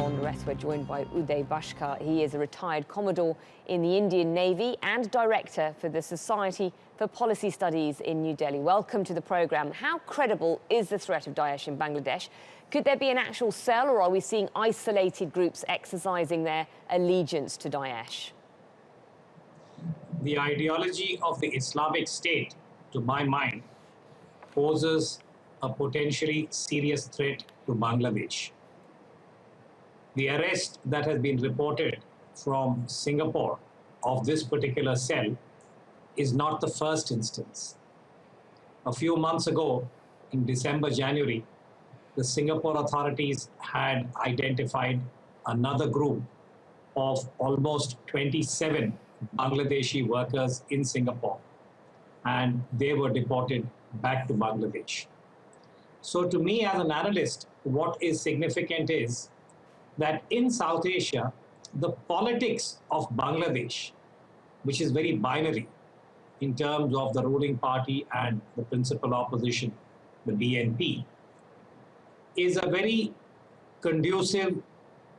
on the rest, we're joined by Uday Bhaskar. He is a retired Commodore in the Indian Navy and Director for the Society for Policy Studies in New Delhi. Welcome to the programme. How credible is the threat of Daesh in Bangladesh? Could there be an actual cell, or are we seeing isolated groups exercising their allegiance to Daesh? The ideology of the Islamic State, to my mind, poses a potentially serious threat to Bangladesh. The arrest that has been reported from Singapore of this particular cell is not the first instance. A few months ago, in December, January, the Singapore authorities had identified another group of almost 27 Bangladeshi workers in Singapore, and they were deported back to Bangladesh. So to me, as an analyst, what is significant is that in South Asia, the politics of Bangladesh, which is very binary in terms of the ruling party and the principal opposition, the BNP, is a very conducive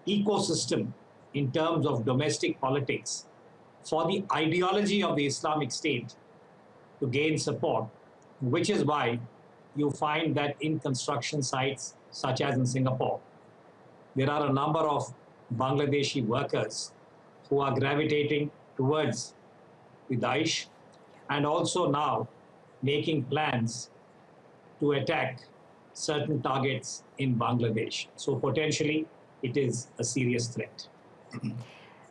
ecosystem in terms of domestic politics for the ideology of the Islamic State to gain support, which is why you find that in construction sites, such as in Singapore, there are a number of Bangladeshi workers who are gravitating towards the Daesh and also now making plans to attack certain targets in Bangladesh. So potentially, it is a serious threat.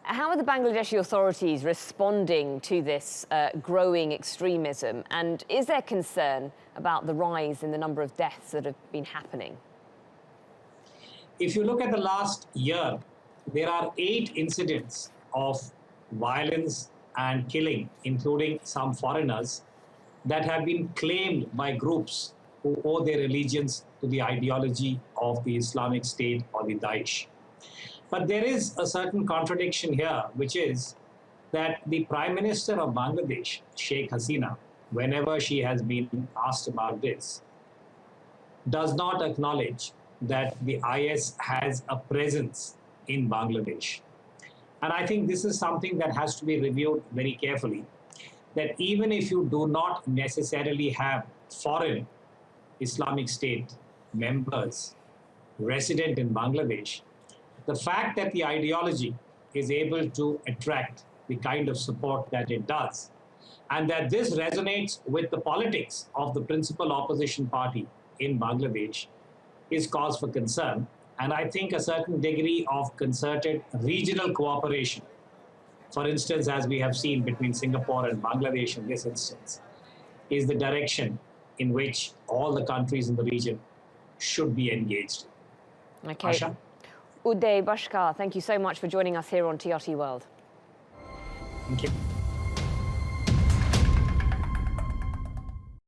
How are the Bangladeshi authorities responding to this growing extremism? And is there concern about the rise in the number of deaths that have been happening? If you look at the last year, there are 8 incidents of violence and killing, including some foreigners, that have been claimed by groups who owe their allegiance to the ideology of the Islamic State or the Daesh. But there is a certain contradiction here, which is that the Prime Minister of Bangladesh, Sheikh Hasina, whenever she has been asked about this, does not acknowledge that the IS has a presence in Bangladesh. And I think this is something that has to be reviewed very carefully, that even if you do not necessarily have foreign Islamic State members resident in Bangladesh, the fact that the ideology is able to attract the kind of support that it does, and that this resonates with the politics of the principal opposition party in Bangladesh, is cause for concern. And I think a certain degree of concerted regional cooperation, for instance, as we have seen between Singapore and Bangladesh in this instance, is the direction in which all the countries in the region should be engaged. Okay. Asha? Uday Bhaskar, thank you so much for joining us here on TRT World. Thank you.